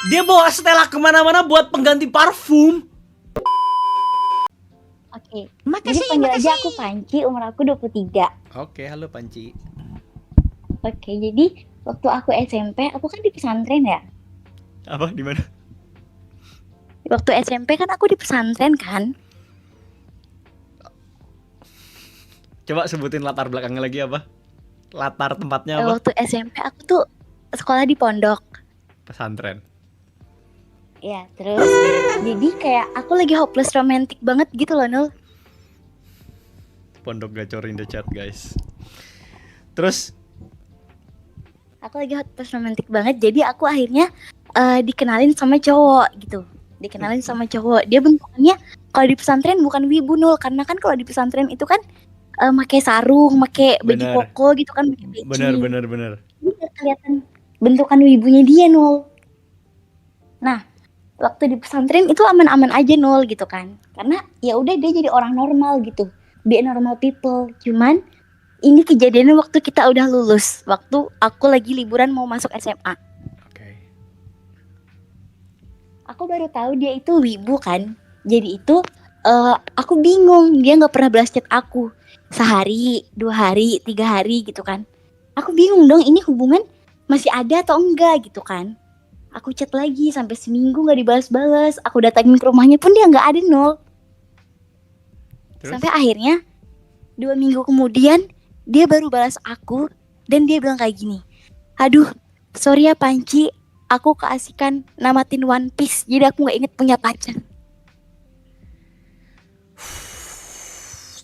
Dia bawa Stella kemana-mana buat pengganti parfum. Oke. Makasih, Jadi panggil makasih. aja aku Panci, umur aku 23. Oke, halo Panci. Oke, jadi waktu aku SMP, aku kan di pesantren ya. Apa? Di mana? Waktu SMP kan aku di pesantren kan. Coba sebutin latar belakangnya lagi apa? Latar tempatnya apa? Waktu SMP aku tuh sekolah di pondok. Pesantren. Ya, terus jadi kayak aku lagi hopeless romantic banget gitu loh, Nul. Pondok Gacor in the chat, guys. Terus Aku lagi hopeless romantic banget, jadi aku akhirnya dikenalin sama cowok gitu. Dikenalin sama cowok. Dia bentukannya kalau di pesantren bukan wibu, Nul, karena kan kalau di pesantren itu kan pakai sarung, pakai baju Benar. koko gitu kan, pakai peci. benar. Ini nggak kelihatan bentukan wibunya dia, Nul. Nah, waktu di pesantren itu aman-aman aja, Nul, gitu kan. Karena ya udah dia jadi orang normal gitu. Be a normal people. Cuman ini kejadiannya waktu kita udah lulus. Waktu aku lagi liburan mau masuk SMA. Oke. Aku baru tahu dia itu wibu kan. Jadi itu aku bingung. Dia nggak pernah balas chat aku. Sehari, 2 hari, 3 hari gitu kan. Aku bingung dong, ini hubungan masih ada atau enggak gitu kan. Aku chat lagi sampai seminggu nggak dibalas-balas. Aku datangin ke rumahnya pun dia nggak ada, Nul. Terus? Sampai akhirnya 2 minggu kemudian dia baru balas aku dan dia bilang kayak gini. Aduh, sorry ya Panci, aku keasikan namatin One Piece, jadi aku nggak inget punya pacar.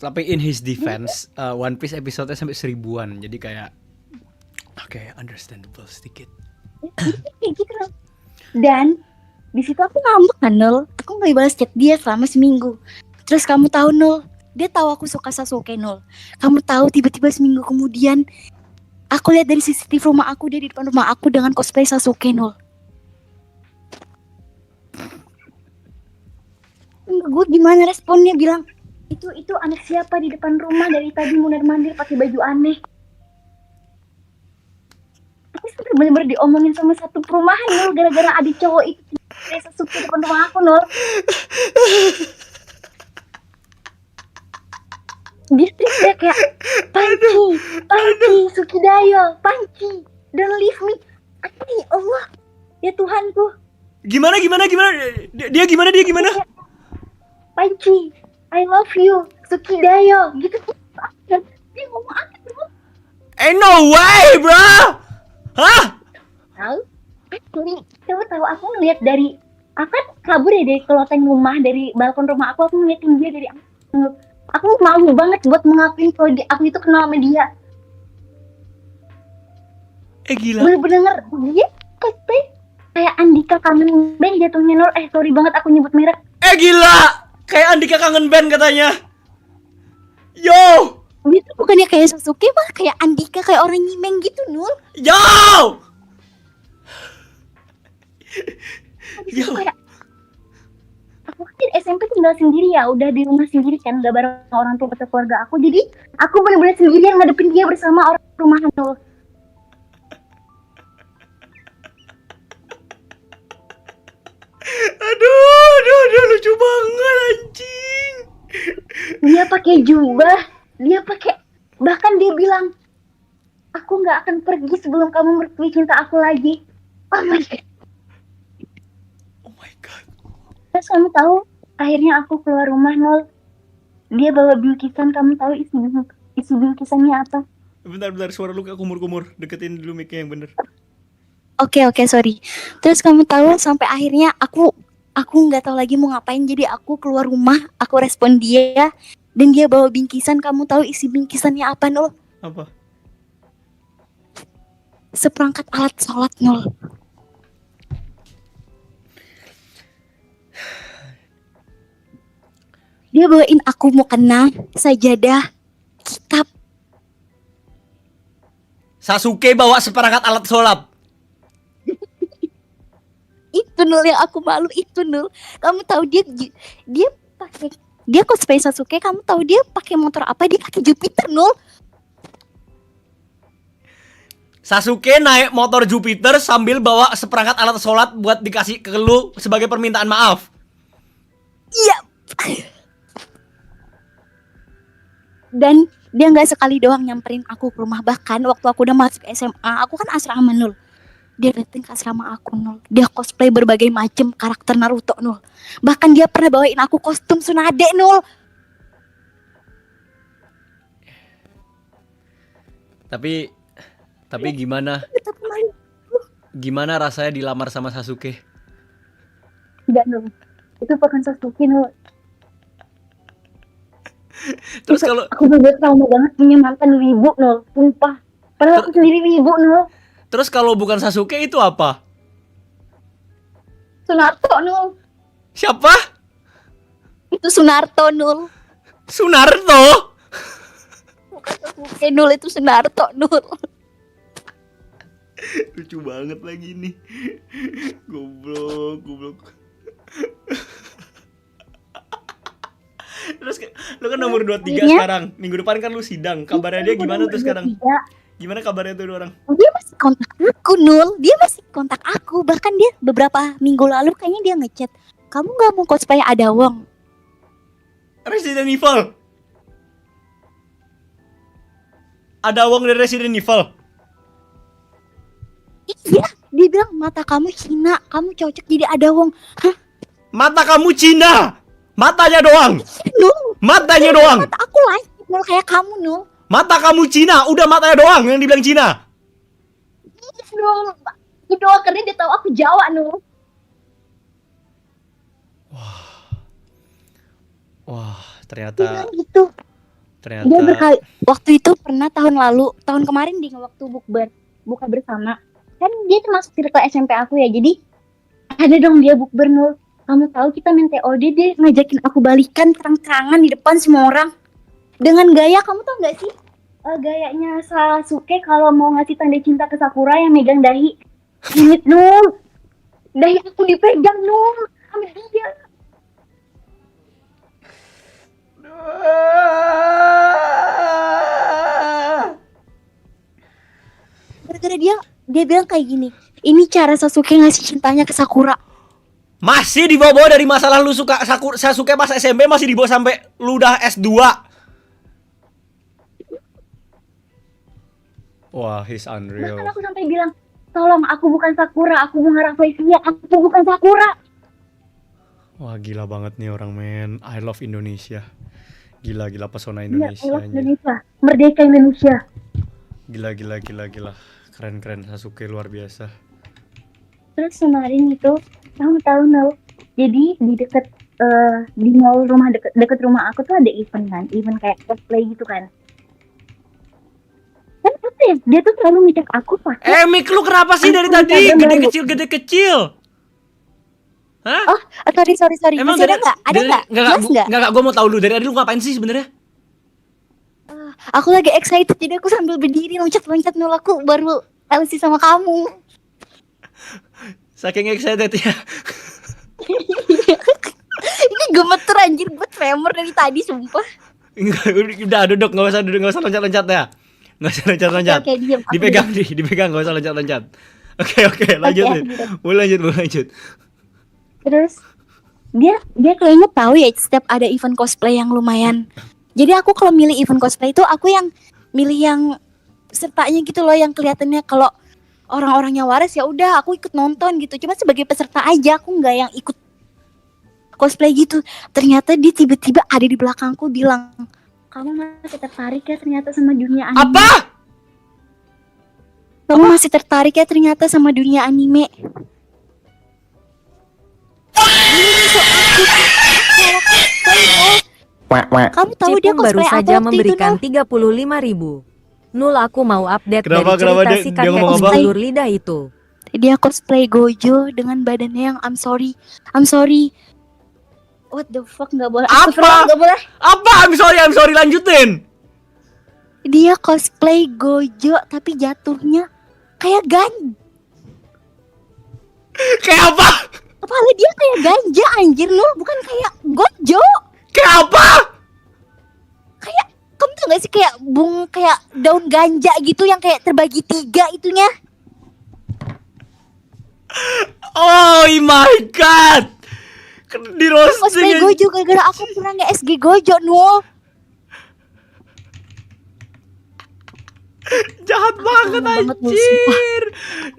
Tapi in his defense, One Piece episode-nya sampai 1000-an. Jadi kayak oke, understandable sedikit. Kayak gitu loh. Dan di situ aku ngambek kan, Nul. Aku nggak balas chat dia selama seminggu. Terus kamu tahu, Nul, dia tahu aku suka Sasuke, Nul. Kamu tahu tiba-tiba seminggu kemudian aku lihat dari CCTV rumah aku, dia di depan rumah aku dengan cosplay Sasuke, Nul. Gue gimana responnya, bilang itu anak siapa di depan rumah dari tadi mondar-mandir pakai baju aneh. Aku sampai bener-bener diomongin sama satu perumahan, Nul, gara-gara adik cowok itu kayak Sasuke di depan rumah aku, Nul. Dia kayak Panci, Sukidayo, Panci, don't leave me. Aku ya Allah, ya Tuhanku. Gimana? Dia gimana? Panci, I love you, Sukidayo, gitu. Dia ngomong apa tuh? No way, bro. Hah? Tahu? Coba tahu, aku ngeliat dari, aku kan kabur ya dari keloteng rumah, dari balkon rumah aku ngeliatin dia dari aku malu banget buat mengakuin kalau aku itu kenal sama dia. Gila. Bener-bener dia cosplay kayak Andika Kangen Band jatuhnya, Nur. Sorry banget aku nyebut merek. Gila. Kayak Andika Kangen Band katanya. Yo. Dia tuh bukannya kayak Sasuke, malah kayak Andika, kayak orang nyimeng gitu, Nur. Yo. Yo. Kayak, aku kan di SMP tinggal sendiri ya, udah di rumah sendiri kan, gak bareng orang tua atau keluarga aku. Jadi aku bener-bener sendirian ngadepin dia bersama orang rumahan, Nur. Aduh, lucu banget anjing. Dia pakai jubah, bahkan dia bilang, aku nggak akan pergi sebelum kamu merestui cinta aku lagi. Oh my god. Terus kamu tahu, akhirnya aku keluar rumah, Nol. Dia bawa bingkisan, kamu tahu isi bingkisannya apa? Bentar, suara lu kayak kumur-kumur. Deketin dulu mic-nya yang bener. Oke, sorry. Terus kamu tahu, sampai akhirnya aku nggak tahu lagi mau ngapain, jadi aku keluar rumah, aku respon dia, dan dia bawa bingkisan. Kamu tahu isi bingkisannya apa, Nol? Apa? Seperangkat alat sholat, Nol. Dia bawain aku mukena, sajadah, kitab. Sasuke bawa seperangkat alat sholat. Itu, Nul, yang aku malu itu, Nul. Kamu tahu dia pakai, dia cosplay Sasuke. Kamu tahu dia pakai motor apa? Dia pakai Jupiter, Nul. Sasuke naik motor Jupiter sambil bawa seperangkat alat sholat buat dikasih ke lu sebagai permintaan maaf. Iya. Dan dia nggak sekali doang nyamperin aku ke rumah. Bahkan waktu aku udah masuk SMA, aku kan asrama Nul. Dia datang ke asrama aku Nul. Dia cosplay berbagai macam karakter Naruto Nul. Bahkan dia pernah bawain aku kostum Tsunade Nul. Tapi gimana rasanya dilamar sama Sasuke? Enggak Nul. Itu bukan Sasuke Nul. Terus kalau aku bener trauma banget punya mantan wibu Nul. Sumpah. Padahal aku sendiri wibu Nul. Terus kalau bukan Sasuke itu apa? Sunarto Nul. Siapa? Itu Sunarto Nul. Sunarto? Bukan Sasuke Nul, itu Sunarto Nul. Lucu banget lagi nih. Goblok. Terus lu kan nomor 23 sekarang. Minggu depan kan lu sidang. Kabarnya dia gimana tuh sekarang? Gimana kabarnya tuh orang? Dia masih kontak aku Nul. Dia masih kontak aku. Bahkan dia beberapa minggu lalu kayaknya dia ngechat, "Kamu gak mau cosplay Ada Wong?" Resident Evil. Ada Wong dari Resident Evil. Iya, dia bilang mata kamu Cina, kamu cocok jadi Ada Wong. Hah? Mata kamu Cina. Matanya doang. Nul. Matanya doang. Mata aku lain Nul kayak kamu Nul. Mata kamu Cina, udah matanya doang yang dibilang Cina. Nul, itu doang karena dia tahu aku Jawa Nul. Wah, Dia ternyata bilang gitu. Dia berkali waktu itu pernah tahun kemarin di waktu buka bersama. Kan dia termasuk circle SMP aku ya. Jadi ada dong dia bukber Nul. Kamu tahu kita main TOD, dia ngajakin aku balikan terang-terangan di depan semua orang. Dengan gaya, kamu tau gak sih? Gayanya Sasuke kalau mau ngasih tanda cinta ke Sakura yang megang dahi. Ini Nul. Dahi aku dipegang Nul. Sama dia. Gara-gara dia bilang kayak gini, ini cara Sasuke ngasih cintanya ke Sakura. masih dibawa-bawa dari masalah lu suka Sasuke pas SMP, masih dibawa sampai lu udah S2. Wah, he's unreal. Bahkan aku sampai bilang, tolong aku bukan Sakura, aku bunga rafflesia, aku bukan Sakura. Wah, gila banget nih orang, men. I love Indonesia. Gila pesona Iya, Indonesia. I love Indonesia, merdeka Indonesia. Gila. Keren Sasuke, luar biasa. Terus kemarin itu, kamu tahu Nul, jadi di dekat di mall deket rumah aku tuh ada event kayak cosplay gitu kan. Kan apa ya, dia tuh selalu ngecek aku pakai. Mik, lu kenapa sih dari tadi gede kecil? Hah? Oh, sorry. Emang Masih ada nggak? Ada nggak? Jelas nggak? Enggak, gue mau tahu lu dari tadi lu ngapain sih sebenarnya? Aku lagi excited, jadi aku sambil berdiri loncat-loncat Nul, aku baru LC sama kamu. Saking excited ya. Ini gemeter anjir, gue tremor dari tadi sumpah. Udah duduk, nggak usah loncat-loncat ya. Nggak usah loncat-loncat. Oke, diam. Dipegang, nggak usah loncat-loncat. Oke, lanjut nih. Boleh lanjut. Terus dia kayaknya tahu ya setiap ada event cosplay yang lumayan. Jadi aku kalau milih event cosplay itu aku yang milih yang pesertanya gitu loh, yang kelihatannya kalau orang-orangnya waras ya udah aku ikut nonton gitu. Cuma sebagai peserta aja, aku nggak yang ikut cosplay gitu. Ternyata dia tiba-tiba ada di belakangku bilang, "Kamu masih tertarik ya ternyata sama dunia anime?" Apa? Kamu masih tertarik ya ternyata sama dunia anime? Kamu tahu dia Cipung baru cosplay saja apa waktu memberikan itu, Nul? 35.000. Nul, aku mau update Kenapa, dari cerita dia si kakek ngomong apa? sebelur lidah itu. Dia cosplay Gojo dengan badannya yang I'm sorry. What the fuck, nggak boleh. Apa? Nggak boleh. Apa? I'm sorry, lanjutin. Dia cosplay Gojo tapi jatuhnya kayak Kayak apa? kepala dia kayak ganja anjir Nul, bukan kayak Gojo. Kayak apa? Kayak kamu tau gak gak sih kayak kayak daun ganja gitu yang kayak terbagi 3 itunya. Oh my god. Di Cosplay roasting. Gojo gara-gara aku pernah nge-SG Gojo Nul. Jahat banget Lama banget, Nul, anjir.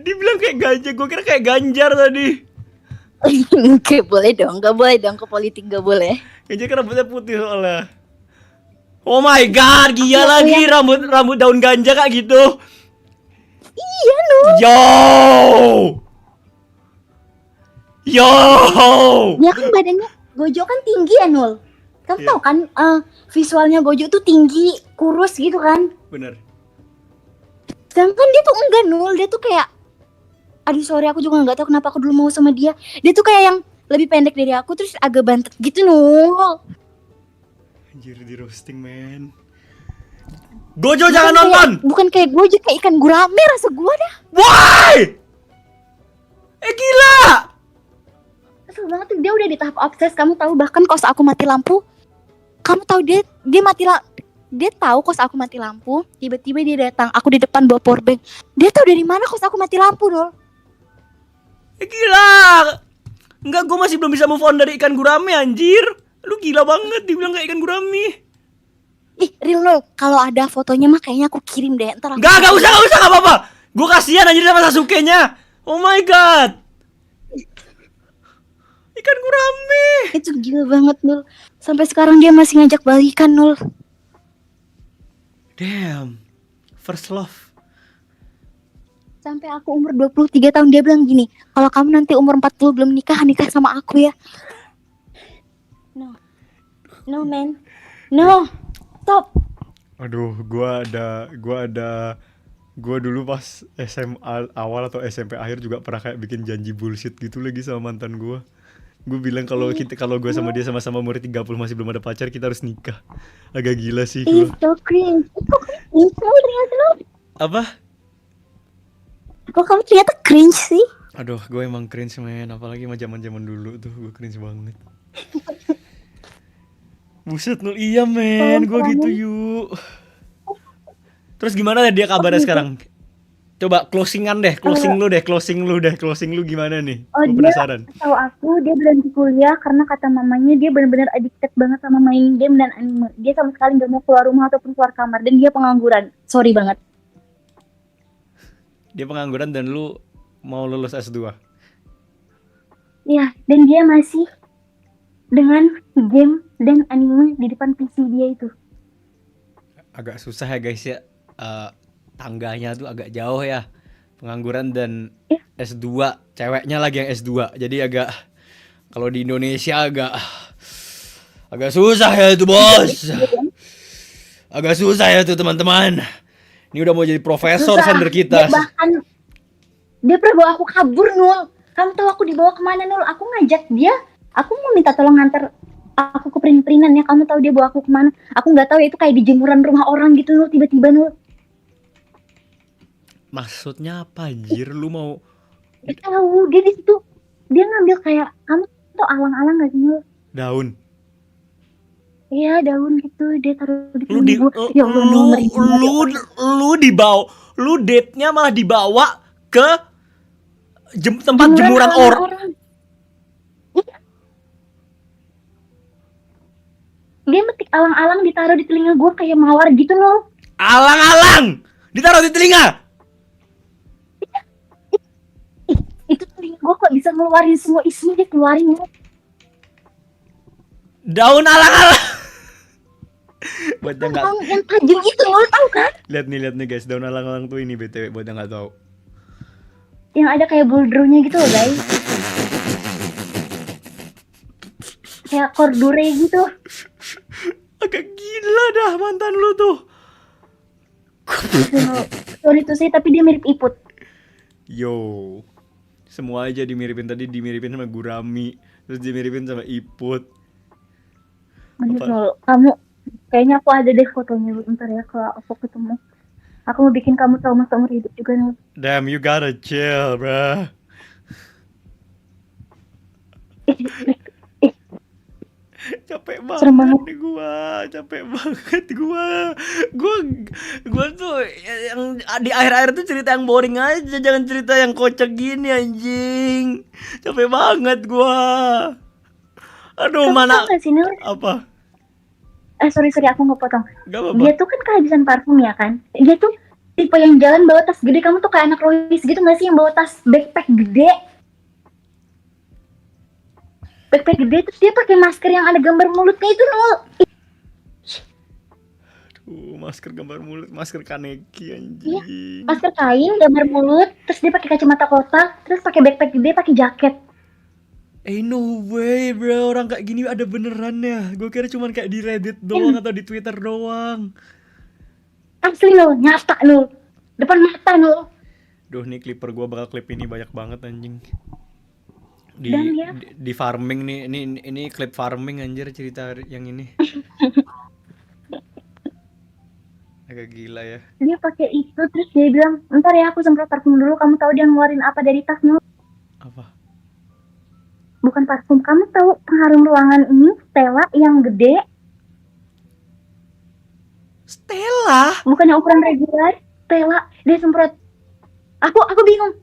Dibilang kayak ganja, gue kira kayak Ganjar tadi. Gak boleh dong ke politik gak boleh. Ganjar kan rambutnya putih soalnya. Oh my god, gila Aku lagi yang- rambut daun ganja kayak gitu. Iya Nul. Yo. Dia kan badannya Gojo kan tinggi ya Nul. Kamu Iya. tahu kan visualnya Gojo tuh tinggi, kurus gitu kan. Bener. Sedangkan dia tuh enggak Nul, dia tuh kayak aduh sorry aku juga nggak tahu kenapa aku dulu mau sama dia. Dia tuh kayak yang lebih pendek dari aku terus agak bantet gitu Nul. Anjir di roasting men. Gojo jangan nonton. Bukan kayak Gojo, kayak ikan gurame rasa gua dah. Why? Gila. Kesel banget tuh, dia udah di tahap obses. Kamu tahu bahkan kos aku mati lampu. Kamu tahu dia dia tahu kos aku mati lampu. Tiba-tiba dia datang, aku di depan bawa powerbank. Dia tahu dari mana kos aku mati lampu Nul. Gila. Enggak, gue masih belum bisa move on dari ikan gurame anjir. Lu gila banget dibilang kayak ikan gurame. Ih real Nul, kalau ada fotonya mah kayaknya aku kirim deh. Ntar aku Enggak usah, enggak apa-apa. Gue kasihan anjir sama Sasuke-nya. Oh my god. Ikan gurame. Itu gila banget Nul. Sampai sekarang dia masih ngajak balikan Nul. Damn. First love. Sampai aku umur 23 tahun dia bilang gini, kalau kamu nanti umur 40 belum nikah sama aku ya. No. No man. No. Stop. Aduh, gua dulu pas SMA awal atau SMP akhir juga pernah kayak bikin janji bullshit gitu lagi sama mantan gua. Gue bilang kalau gue sama dia sama-sama umur 30 masih belum ada pacar, kita harus nikah. Agak gila sih gua. It's so cringe. Kok cringe ternyata lo? Apa? Kok kamu ternyata cringe sih? Aduh, gue emang cringe men, apalagi sama zaman-zaman dulu tuh, gue cringe banget. Buset Nul, iya men, gue gitu yuk. Terus gimana dia kabarnya sekarang? Coba closing lu gimana nih? Oh, Gue dia penasaran. tahu aku dia berhenti kuliah karena kata mamanya dia benar-benar addicted banget sama main game dan anime. Dia sama sekali nggak mau keluar rumah ataupun keluar kamar dan dia pengangguran. Sorry banget. Dia pengangguran dan lu mau lulus S2. Iya, dan dia masih dengan game dan anime di depan PC dia itu. Agak susah ya guys ya. Tangganya tuh agak jauh ya. Pengangguran dan S2, ceweknya lagi yang S2. Jadi agak, kalau di Indonesia agak susah ya itu bos. Agak susah ya tuh teman-teman. Ini udah mau jadi profesor sender kita. Dia pernah bawa aku kabur Nul. Kamu tahu aku dibawa kemana Nul? Aku ngajak dia. Aku mau minta tolong nganter aku ke print-printan ya. Kamu tahu dia bawa aku kemana? Aku nggak tahu ya, itu kayak di jemuran rumah orang gitu Nul. Tiba-tiba Nul. Maksudnya apa anjir? Lu mau Dia tahu dia di situ. Dia ngambil kayak, kamu tahu alang-alang nggak sih Nul? daun? Iya daun gitu. Dia taruh di Lu di pinggul. Ya Allah, Nul, ngeri banget. lu dibawa, lu date-nya malah dibawa ke tempat jemuran orang. Iya. Dia metik alang-alang ditaruh di telinga gue kayak mawar gitu Nul. Alang-alang ditaruh di telinga. Itu telinga gue kok bisa ngeluarin semua isinya, dia keluarin Nul. Daun alang-alang. Buat yang nggak, Yang tajam itu Nul, tahu kan? lihat nih guys, daun alang-alang tuh ini BTW buat yang nggak tahu. Yang ada kayak buldrunya gitu loh guys. Kayak kordure gitu. Agak gila dah mantan lu tuh. Sorry tuh sih, tapi dia mirip Iput. Yo, semua aja dimiripin, tadi dimiripin sama Gurami, terus dimiripin sama Iput. Bener Nul, kamu kayaknya aku ada deh fotonya bentar ya kalau aku ketemu. Aku mau bikin kamu trauma seumur hidup juga Nul. Damn, you gotta chill, bruh. Capek Serem banget banget. nih gua, capek banget gua. Gua gua tuh yang di akhir-akhir tuh cerita yang boring aja, jangan cerita yang kocak gini anjing. Capek banget gua. Aduh, Kamu tau mana gak sih Nil? apa? Sorry aku nggak potong. Gak apa-apa. Dia tuh kan kehabisan parfum ya kan. Dia tuh tipe yang jalan bawa tas gede. Kamu tuh kayak anak Lois gitu gak sih yang bawa tas backpack gede? Backpack gede terus dia pakai masker yang ada gambar mulutnya itu Nul. Masker gambar mulut, masker kaneki Iya, anjing. masker kain gambar mulut, terus dia pakai kacamata kotak, terus pakai backpack gede, pakai jaket. No way bro, orang kayak gini ada beneran ya. Gue kira cuman kayak di Reddit doang atau di Twitter doang. Asli Nul, nyata Nul. Depan mata Nul. Duh, nih clipper gue bakal clip ini banyak banget anjing. Dan dia Di farming nih, ini clip farming anjir cerita yang ini. Agak gila ya. dia pakai itu terus dia bilang, "Ntar ya aku semprot parfum dulu." Kamu tahu dia ngeluarin apa dari tas Nul? Apa? Bukan parfum, kamu tahu pengharum ruangan ini Stella yang gede, Stella? bukannya ukuran regular. Stella, dia semprot. Aku bingung.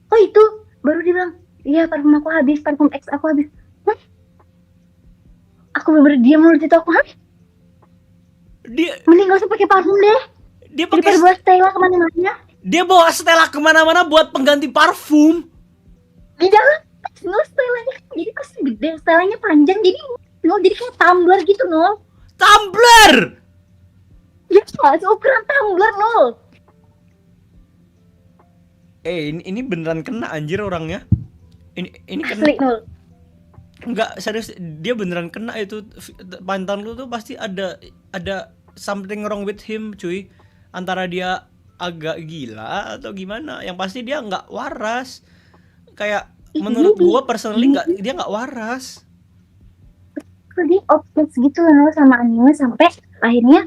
Oh itu, baru dia bilang, "Iya parfum aku habis, parfum X aku habis." Hah? Aku bener-bener diam menurut itu aku, hah? Dia Mending gak usah pakai parfum deh. dia Daripada pakai buat Stella kemana-mana. dia bawa Stella kemana-mana buat pengganti parfum. Di dalam tas Nul, Stellanya kan jadi tasnya gede, Stellanya panjang, jadi Nul jadi kayak tumbler gitu Nul. Tumbler. Ya seukuran tumbler Nul. Ini beneran kena anjir orangnya. Ini kena. Asli Nul. Enggak, serius, dia beneran kena itu. Pantan lu tuh pasti ada something wrong with him, cuy. Antara dia agak gila atau gimana. Yang pasti dia nggak waras. Kayak menurut gua personally dia nggak waras. Dia obses gitu Nul sama anime sampai akhirnya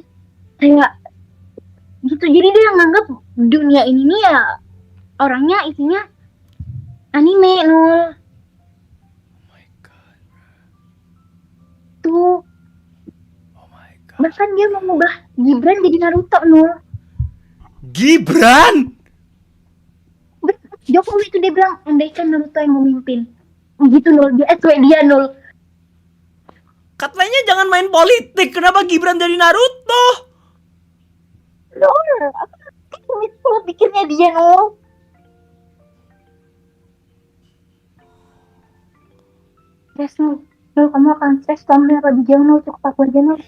kayak gitu. Jadi dia nganggap dunia ini nih ya orangnya isinya anime Nul. Oh my god. Tuh. Oh my god. Bahkan dia mau mengubah Gibran jadi Naruto Nul. Gibran? Jokowi itu dia bilang andaikan Naruto yang memimpin. Gitu Nul, dia dia Nul. Katanya jangan main politik. Kenapa Gibran jadi Naruto? Nul, aku itu pikirnya dia Nul. Stres Nul. Nul, kamu akan stres kamu lihat lebih jauh Nul, cukup aku aja Nul.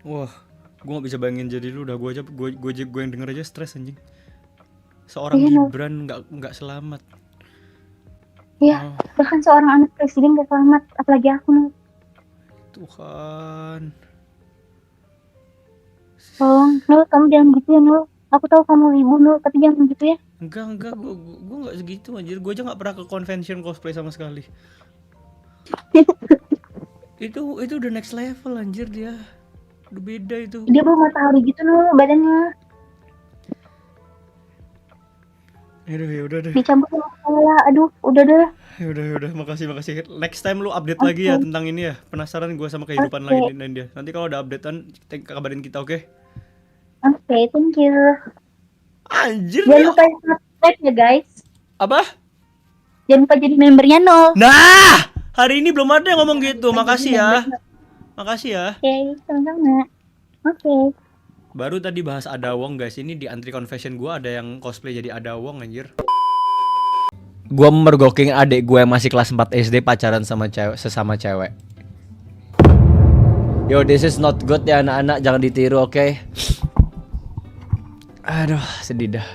Wah, gue gak bisa bayangin jadi lu. Udah gue yang denger aja stres anjing. Seorang Iya, Nul. Gibran nggak selamat. Iya, bahkan seorang anak presiden gak selamat, apalagi aku Nul. Tuhan. Tolong Nul, kamu jangan gitu ya Nul. Aku tahu kamu ibu Nul, tapi jangan gitu ya. Enggak, gue nggak segitu anjir. Gue aja nggak pernah ke convention cosplay sama sekali. Itu udah next level anjir dia. Udah beda itu. Dia bawa matahari gitu Nul badannya. Ya udah deh. Dicampur sama kepala. Aduh, udah deh. Ya udah, makasih. Next time lu update lagi ya tentang ini ya. Penasaran gue sama kehidupan lagi dan dia. Nanti kalau ada updatean kabarin kita, oke? Oke, thank you. Anjir Jangan dia. lupa subscribe ya guys. Apa? Jangan lupa jadi membernya Nul. Nah, hari ini belum ada yang ngomong gitu. Makasih ya. Makasih ya. Oke, sama-sama. Oke. Baru tadi bahas Adawong guys. Ini di antri confession gue ada yang cosplay jadi Adawong anjir. Gue mergoking adik gue yang masih kelas 4 SD pacaran sama sesama cewek. Yo, this is not good ya anak-anak, jangan ditiru, oke? Aduh, sedih dah.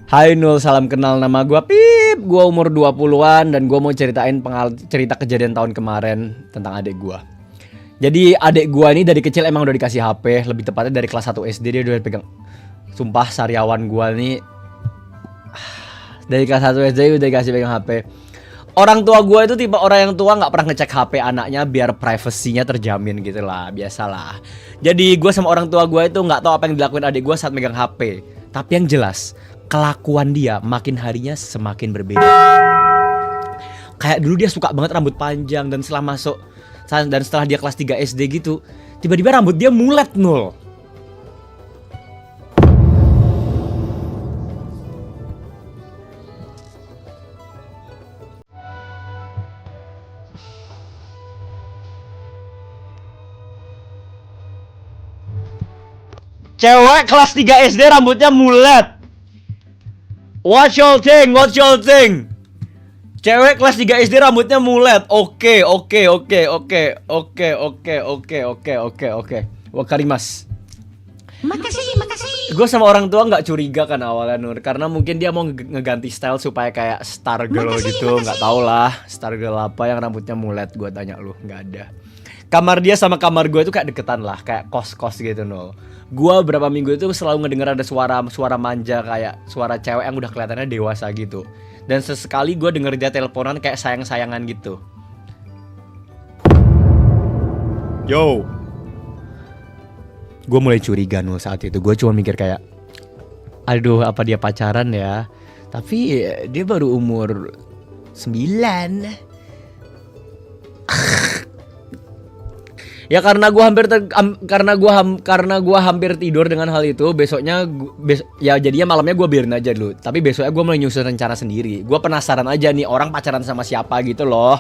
Hai Nul, salam kenal, nama gue Pip. Gue umur 20-an dan gue mau ceritain cerita kejadian tahun kemarin tentang adik gue. Jadi adik gue ini dari kecil emang udah dikasih HP, lebih tepatnya dari kelas 1 SD dia udah pegang. Sumpah sariawan gue nih dari kelas 1 SD udah dikasih pegang HP. Orang tua gue itu tipe orang yang tua nggak pernah ngecek HP anaknya biar privasinya terjamin gitu lah, biasalah. Jadi gue sama orang tua gue itu nggak tahu apa yang dilakuin adik gue saat megang HP. Tapi yang jelas kelakuan dia makin harinya semakin berbeda. Kayak dulu dia suka banget rambut panjang, dan setelah dia kelas 3 SD gitu, tiba-tiba rambut dia mulet Nul. Cewek kelas 3 SD rambutnya mulet. What y'all think? What y'all think? Cewek kelas 3 SD rambutnya mulet. Oke. Wakarimas. Makasih. Gue sama orang tua nggak curiga kan awalnya Nur, karena mungkin dia mau ngeganti style supaya kayak star girl gitu, nggak tau lah star girl apa yang rambutnya mulet. Gue tanya lu, nggak ada. Kamar dia sama kamar gue itu kayak deketan lah, kayak kos-kos gitu Nul. Gue berapa minggu itu selalu ngedenger ada suara manja, kayak suara cewek yang udah kelihatannya dewasa gitu. Dan sesekali gue denger dia teleponan kayak sayang-sayangan gitu. Yo. Gue mulai curiga Nul saat itu. Gue cuma mikir kayak, aduh apa dia pacaran ya. Tapi dia baru umur 9. Ya karena gue hampir tidur dengan hal itu. Besoknya ya jadinya malamnya gue biarin aja dulu. Tapi besoknya gue mulai nyusun rencana sendiri. Gue penasaran aja nih orang pacaran sama siapa gitu loh.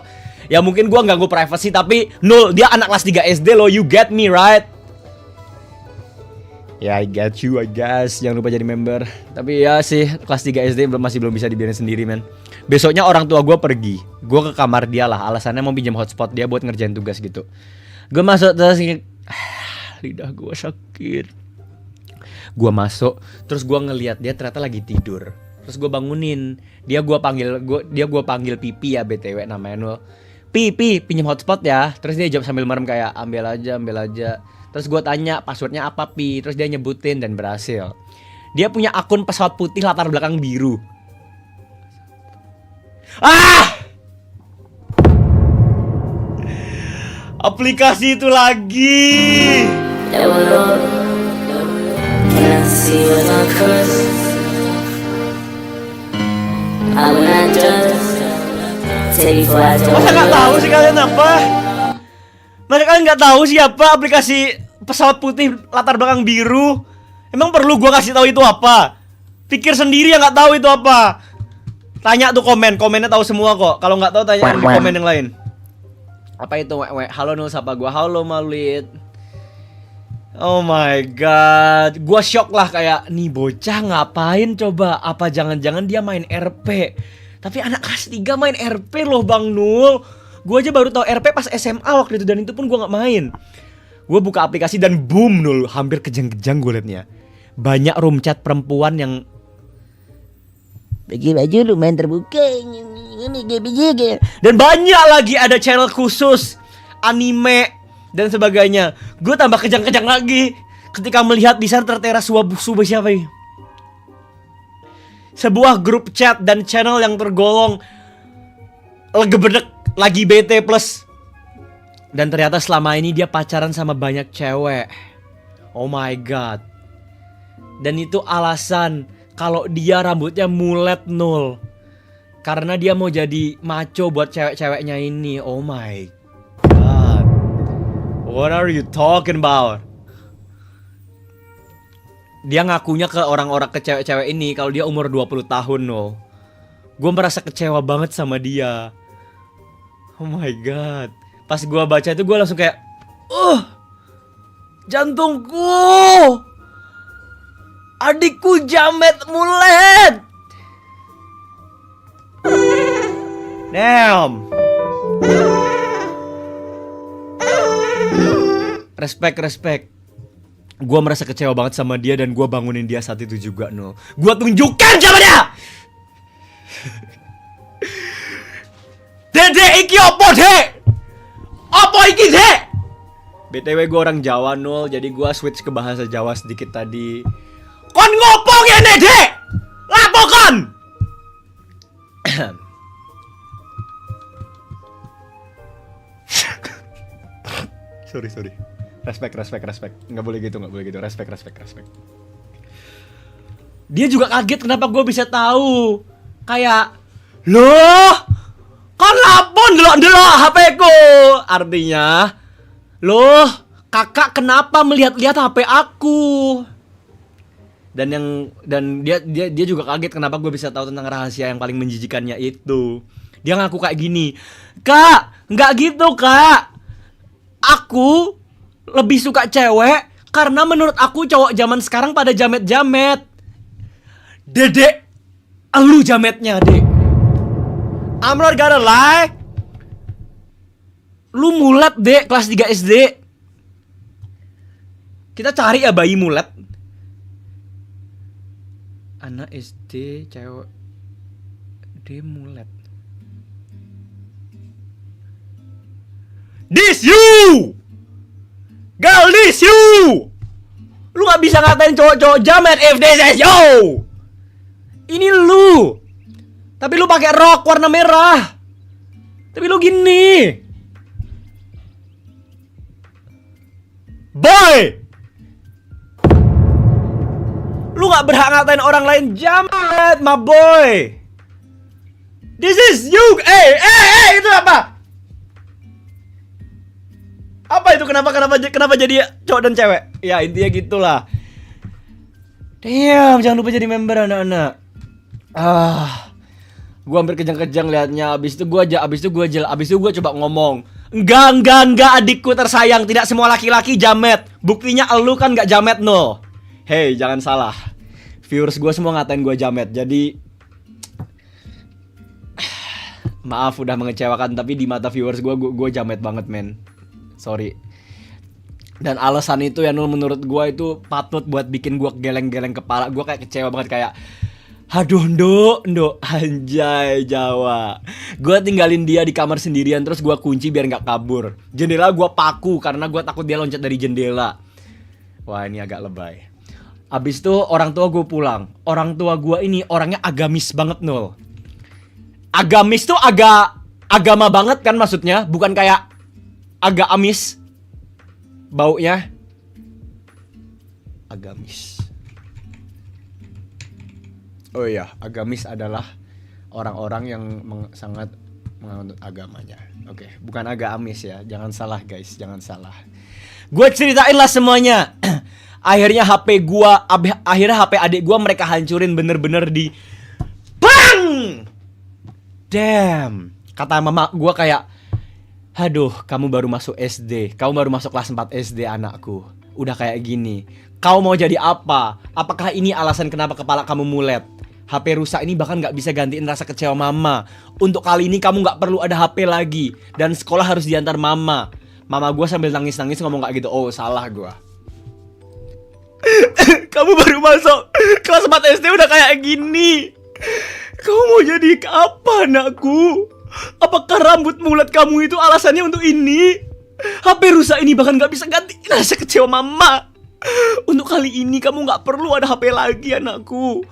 Ya mungkin gue ganggu privasi, tapi Nul, dia anak kelas 3 SD loh. You get me right? Ya I get you I guess. Jangan lupa jadi member. Tapi ya sih kelas 3 SD masih belum bisa dibiarin sendiri men. Besoknya orang tua gue pergi. Gue ke kamar dia lah. Alasannya mau pinjam hotspot dia buat ngerjain tugas gitu. Gue masuk terus lidah gue sakit. Gue masuk terus gue ngelihat dia ternyata lagi tidur. Terus gue bangunin. Dia gue panggil Pipi ya, BTW namanya Nul. Pipi pinjam hotspot ya. Terus dia jawab sambil merem kayak ambil aja. Terus gue tanya passwordnya apa Pi. Terus dia nyebutin dan berhasil. Dia punya akun pesawat putih latar belakang biru. Aplikasi itu lagi. Masa nggak tahu sih kalian apa? Masa kalian nggak tahu siapa aplikasi pesawat putih latar belakang biru? Emang perlu gua kasih tahu itu apa? Pikir sendiri ya nggak tahu itu apa. Tanya tuh komennya tahu semua kok. Kalau nggak tahu tanya di komen yang lain. Apa itu? Halo Nul, sapa gua. Halo Maulid. Oh my god, gua shock lah kayak nih bocah ngapain coba? Apa jangan-jangan dia main RP? Tapi anak kelas 3 main RP loh Bang Nul. Gua aja baru tahu RP pas SMA waktu itu, dan itu pun gua nggak main. Gua buka aplikasi dan boom Nul, hampir kejang-kejang gue liatnya. Banyak room chat perempuan yang pakai baju lumayan terbuka. Dan banyak lagi ada channel khusus anime dan sebagainya. Gue tambah kejang-kejang lagi ketika melihat di sana tertera sebuah siapa ini? Sebuah grup chat dan channel yang tergolong legebedek lagi BT plus. Dan ternyata selama ini dia pacaran sama banyak cewek. Oh my god. Dan itu alasan kalau dia rambutnya mulet Nul. Karena dia mau jadi maco buat cewek-ceweknya ini. Oh my god. What are you talking about? Dia ngakunya ke orang-orang, ke cewek-cewek ini kalau dia umur 20 tahun Nul. Gue merasa kecewa banget sama dia. Oh my god. Pas gue baca itu gue langsung kayak jantungku. Adikku jamet mulet. Damn. Respect. Gua merasa kecewa banget sama dia dan gua bangunin dia saat itu juga no. Gua tunjukkan siapa dia. Dede iki opo dek? Apa iki dek? BTW gua orang Jawa Nul, jadi gua switch ke bahasa Jawa sedikit tadi. Kon ngopo ngene dek? Lapokan. Sorry. Respect. Nggak boleh gitu. Respect. Dia juga kaget kenapa gue bisa tahu. Kayak, loh, Hanapun delok-delok HP ku. Artinya, loh, kakak kenapa melihat-lihat HP aku? Dan dia juga kaget kenapa gue bisa tahu tentang rahasia yang paling menjijikannya itu. Dia ngaku kayak gini, "Kak, nggak gitu, Kak. Aku lebih suka cewek karena menurut aku cowok zaman sekarang pada jamet-jamet." Dedek, elu jametnya, Dek. I'm not gonna lie. Lu mulet, Dek, kelas 3 SD. Kita cari ya bayi mulet. Anak SD cewek dia mulet. This you! Girl, this you! Lu gak bisa ngatain cowok-cowok jamet if this is you! Ini lu! Tapi lu pakai rok warna merah. Tapi lu gini. Boy! Lu gak berhak ngatain orang lain jamet, my boy. This is you. Itu apa? Apa itu? Kenapa jadi cowok dan cewek? Ya intinya gitulah. Damn, jangan lupa jadi member anak-anak. Gua hampir kejang-kejang liatnya. Abis itu gua coba ngomong. Enggak adikku tersayang. Tidak semua laki-laki jamet. Buktinya elu kan gak jamet no. Hey, jangan salah. Viewers gua semua ngatain gua jamet. Jadi maaf udah mengecewakan, tapi di mata viewers gua jamet banget, men. Sorry. Dan alasan itu ya Nul, menurut gua itu patut buat bikin gua geleng-geleng kepala. Gua kayak kecewa banget, kayak aduh, Nduk, anjay Jawa. Gua tinggalin dia di kamar sendirian, terus gua kunci biar nggak kabur. Jendela gua paku karena gua takut dia loncat dari jendela. Wah, ini agak lebay. Abis itu orang tua gue pulang. Orang tua gue ini orangnya agamis banget, Nul. Agamis tuh agama banget kan maksudnya, bukan kayak agak amis baunya. Agamis. Oh iya, agamis adalah orang-orang yang sangat menganut agamanya. Oke, bukan agak amis ya. Jangan salah guys, jangan salah. Gue ceritain lah semuanya. Akhirnya HP adik gua mereka hancurin bener-bener di BANG! Damn. Kata mama gua kayak, aduh, kamu baru masuk SD. Kamu baru masuk kelas 4 SD anakku. Udah kayak gini. Kau mau jadi apa? Apakah ini alasan kenapa kepala kamu mulet? HP rusak ini bahkan gak bisa gantiin rasa kecewa mama. Untuk kali ini kamu gak perlu ada HP lagi. Dan sekolah harus diantar mama. Mama gua sambil nangis-nangis ngomong kayak gitu. Oh, salah gua. Kamu baru masuk kelas 4 SD udah kayak gini. Kamu mau jadi apa anakku? Apakah rambut mulet kamu itu alasannya untuk ini? HP rusak ini bahkan gak bisa ganti rasa kecewa mama. Untuk kali ini kamu gak perlu ada HP lagi anakku.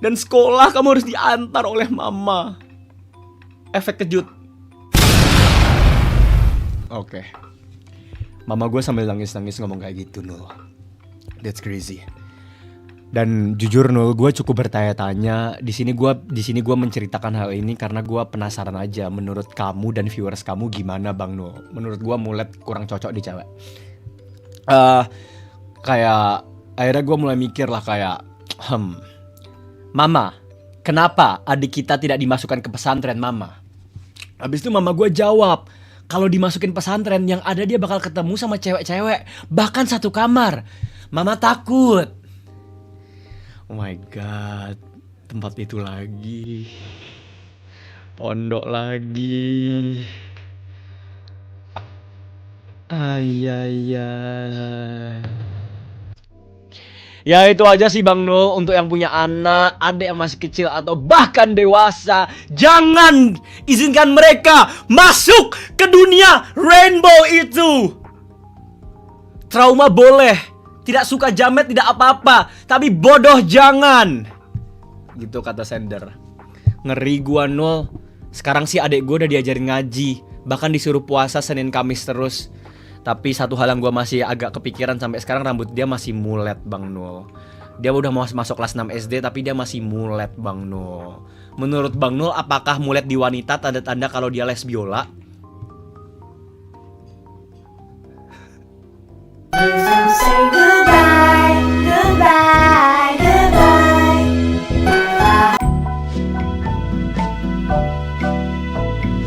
Dan sekolah kamu harus diantar oleh mama. Efek kejut. Oke. Mama gue sambil nangis-nangis ngomong kayak gitu, Nul. That's crazy. Dan jujur Nul, gue cukup bertanya-tanya. Di sini gue menceritakan hal ini karena gue penasaran aja. Menurut kamu dan viewers kamu gimana, Bang Nul? Menurut gue mulet kurang cocok di cewek. Kayak akhirnya gue mulai mikir lah kayak, Mama, kenapa adik kita tidak dimasukkan ke pesantren, Mama? Habis itu mama gue jawab, kalau dimasukin pesantren yang ada dia bakal ketemu sama cewek-cewek, bahkan satu kamar. Mama takut. Oh my god, tempat itu lagi, pondok lagi. Ya itu aja sih Bang Nul. Untuk yang punya anak, adik yang masih kecil atau bahkan dewasa, jangan izinkan mereka masuk ke dunia rainbow itu. Trauma boleh, tidak suka jamet tidak apa-apa, tapi bodoh jangan. Gitu kata sender. Ngeri gua Nul. Sekarang sih adik gua udah diajarin ngaji, bahkan disuruh puasa Senin Kamis terus. Tapi satu hal yang gue masih agak kepikiran sampai sekarang, rambut dia masih mulet Bang Nul. Dia udah mau masuk kelas 6 SD tapi dia masih mulet Bang Nul. Menurut Bang Nul, apakah mulet di wanita tanda-tanda kalau dia les biola?